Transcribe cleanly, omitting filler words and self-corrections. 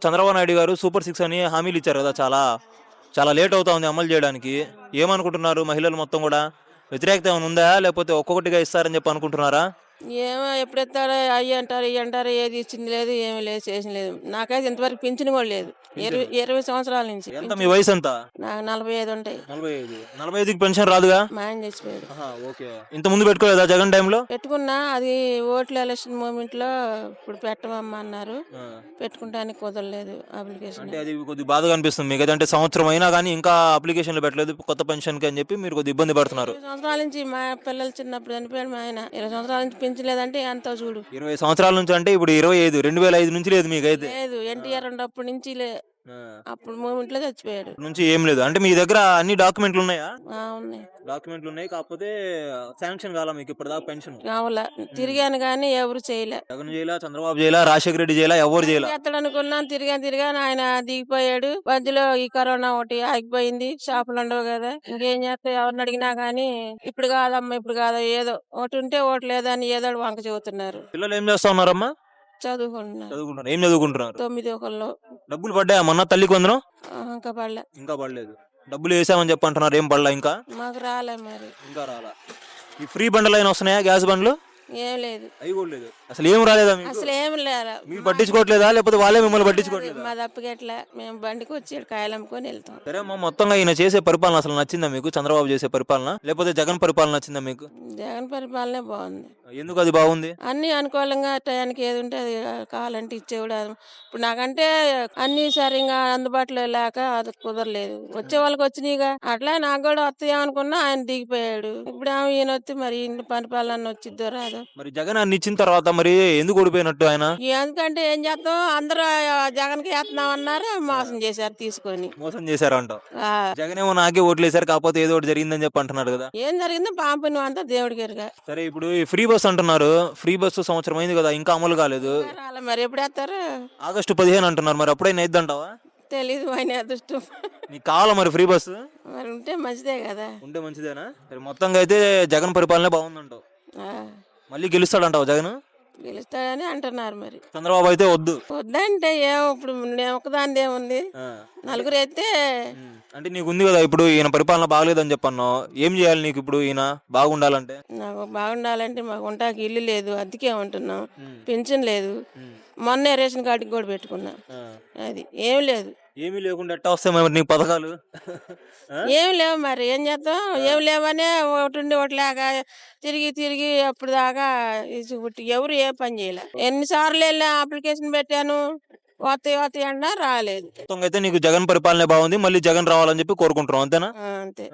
చంద్రబాబు నాయుడు గారు super six అని హామీలు ఇచ్చారు కదా! చాలా. చాలా లేట్ అవుతా ఉంది అమలు చేయడానికి. ఏమనుకుంటున్నారు మహిళలు మొత్తం గూడా? వ్యతిరేకత ఏమైనా ఉందా? లేకపోతే ఒక్కొక్కటిగా ఇస్తారని చెప్పి అనుకుంటున్నారా? ఏమో ఎప్పుడెత్తారో అయ్యి అంటారు, ఇయ్యి అంటారు. ఏది ఇచ్చింది లేదు, ఏమీ లేదు, చేసింది లేదు. నాకైతే ఇంతవరకు పింఛను కూడా లేదు. పింఛను. 20 సంవత్సరాల నుంచి ఎంత మీ పింఛను. వయసెంత? నాకు 45 ఉంటాయి. 45. 45కి పెన్షన్ రాదుగా? మా ఆయన చచ్చిపోయాడు. ఆహా! ఓకే. ఇంతకుముందు పెట్టుకోలేదా జగన్ టైంలో? పెట్టుకున్నా అది ఓట్ల ఎలక్షన్ మూమెంట్లో ఇప్పుడు పెట్టమమ్మా అన్నారు. ఆ! పెట్టుకుంటానికి కుదరలేదు అప్లికేషన్. అంటే అది కొద్దిగా బాధగా అనిపిస్తుంది మీకైతే. అంటే సంవత్సరం అయినా గానీ ఇంకా అప్లికేషన్‌లు పెట్టలేదు కొత్త పెన్షన్‌కి అని చెప్పి మీరు కొద్దిగా ఇబ్బంది పడుతున్నారు. 20 సంవత్సరాల నుంచి మా పిల్లలు చిన్నప్పుడు చనిపోయాడు మా ఆయన. 20 సంవత్సరాల నుంచి పెంచలేదంటే ఎంతో చూడు. 20 సంవత్సరాల నుంచి అంటే ఇప్పుడు 25 2005 నుంచి లేదు మీకైతే. లేదు ఎన్టీఆర్ ఉన్నప్పటి నుంచి ఆ! అప్పుడు మూమెంట్లో చచ్చిపోయాడు. అప్పటి నుంచి ఏం లేదు. అంటే మీ దగ్గర అన్ని డాక్యుమెంట్లు ఉన్నాయా? ఉన్నాయి. డాక్యుమెంట్లు ఉన్నాయి. కాకపోతే శాంక్షన్ కాలా మీకు ఇప్పటిదాకా పెన్షన్. కావాల తిరిగాను కానీ ఎవరు చేయలే. జగన్ జైలా, చంద్రబాబు జైలా, రాజశేఖర రెడ్డి జైలా, ఎవరు జైలా. ఎత్తడనుకున్నాను తిరిగాను ఆయన దిగిపోయాడు. మధ్యలో ఈ కరోనా ఒకటి ఆగిపోయింది. షాపులు ఉండవు కదా, ఇంకేం చేస్తా ఎవరిని అడిగినా గానీ ఇప్పుడు కాదమ్మా ఇప్పుడు కాదు ఏదో ఒకటి ఉంటే ఒకటి లేదని ఏదో ఒకటి వంక చెబుతున్నారు. పిల్లలు ఏం చేస్తా ఉన్నారమ్మా? చదువుకుంటున్నారు. చదువుకుంటున్నారు. ఏం చదువుకుంటున్నారు? 9 ఒకళ్ళు. డబ్బులు పడ్డాయా మొన్న తల్లికి వందనం? ఇంకా పడలే. ఇంకా పడలేదు. డబ్బులు వేసామని చెప్పి అంటున్నారు. ఏం పడలా ఇంకా? మాకు రాలే మరి. ఇంకా రాలా. ఈ ఫ్రీ బండ్లు అయినా వస్తున్నాయా? గ్యాస్ బండ్లు ఏం లేదు. అవి కూడా లేదు. అసలు ఏం రాలేదా మీకు? అసలు ఏం లేరా. మీరు పట్టించుకోవట్లేదా? లేకపోతే వాళ్ళే మిమ్మల్ని పట్టించుకోవట్లేదా? మా తప్పకెట్లా మేము బండికి వచ్చి కాయలు అమ్ముకొని వెళ్తాం. సరే అమ్మా, మొత్తంగా ఈయన చేసే పరిపాలన అసలు నచ్చిందా మీకు? చంద్రబాబు చేసే పరిపాలన లేకపోతే జగన్ పరిపాలన నచ్చిందా మీకు? జగన్ పరిపాలనే బాగుంది. ఎందుకు అది బాగుంది? అన్ని అనుకూలంగా టయానికి ఏది ఉంటే అది కావాలంటే ఇచ్చేవాడు. ఇప్పుడు నాకంటే అన్ని సరిగా అందుబాటులో లేక అది కుదరలేదు. వచ్చే వాళ్ళకి వచ్చినాయిగా అట్లా నాకు కూడా వస్తాయేమనుకున్నా ఆయన దిగిపోయాడు. ఇప్పుడు ఈయన వస్తే మరి ఈయన పరిపాలన వచ్చిద్దో రాదో. మరి జగన్ అన్ని ఇచ్చిన తర్వాత మరి ఎందుకు ఓడిపోయినట్టు ఆయన? ఎందుకంటే ఏం చేస్తాం అందరూ జగన్ కి వేస్తున్నాం అన్నారు, మోసం చేశారు తీసుకొని. మోసం చేశారంట. ఆ, జగన్ ఏమో నాకే ఓట్లేశారు కాకపోతే ఏదో ఒకటి జరిగిందని చెప్పి అంటున్నాడు కదా. ఏం జరిగిందో పాపం అంతా దేవుడికి ఎరుగా. సరే ఇప్పుడు ఈ ఫ్రీ బస్ అంటున్నారు. ఫ్రీ బస్సు సంవత్సరం అయింది కదా, ఇంకా అమలు కాలేదు. రాలే మరి ఎప్పుడు వేస్తారు ఆగస్టు 15 అంటున్నారు. మరి అప్పుడైనా ఇద్దంటావా? తెలీదు ఆయన అదృష్టం. నీకు కావాలా మరి ఫ్రీ బస్సు? మరి ఉంటే మంచిదే కదా. ఉంటే మంచిదేనా? సరే మొత్తంగా అయితే జగన్ పరిపాలనే బాగుందంటావు. ఆ, మళ్ళీ గెలుస్తాడంటావు జగన్? గెలుస్తాడని అంటున్నారు మరి. చంద్రబాబు అయితే వద్దు. వద్దంటే ఏమో ఇప్పుడు నేను ఒకదాని ఏముంది, ఆ. నలుగురు అయితే అంటే నీకు ఉంది కదా ఇప్పుడు ఈయన పరిపాలన బాగలేదని చెప్పన్నావు. ఏం చేయాలి నీకు ఇప్పుడు ఈయన బాగుండాలంటే? నాకు బాగుండాలంటే మాకు ఉంటాకి ఇల్లు లేదు, అద్దెకే ఉంటున్నాం, ఉమ్. పెన్షన్ లేదు. ఉమ్. మొన్నే రేషన్ కార్డుకి కూడా పెట్టుకున్నా. ఆ. అది ఏం లేదు. ఏమీ లేకుండా ఎట్టా వస్తాయి మరి నీకు పథకాలు? ఆ? ఏం లేవు మరి ఏం చేస్తాం. ఏం లేవనే ఒకటి ఉండి ఒకటి లేక తిరిగి తిరిగి అప్పుడు దాకా ఎవరు ఏ పని చేయలే. ఎన్నిసార్లు వెళ్ళా అప్లికేషన్ పెట్టాను, వస్తాయి అన్నా రాలేదు. మొత్తంగా అయితే నీకు జగన్ పరిపాలనే బాగుంది. మళ్ళీ జగన్ రావాలని చెప్పి కోరుకుంటున్నావు అంతేనా? అంతే.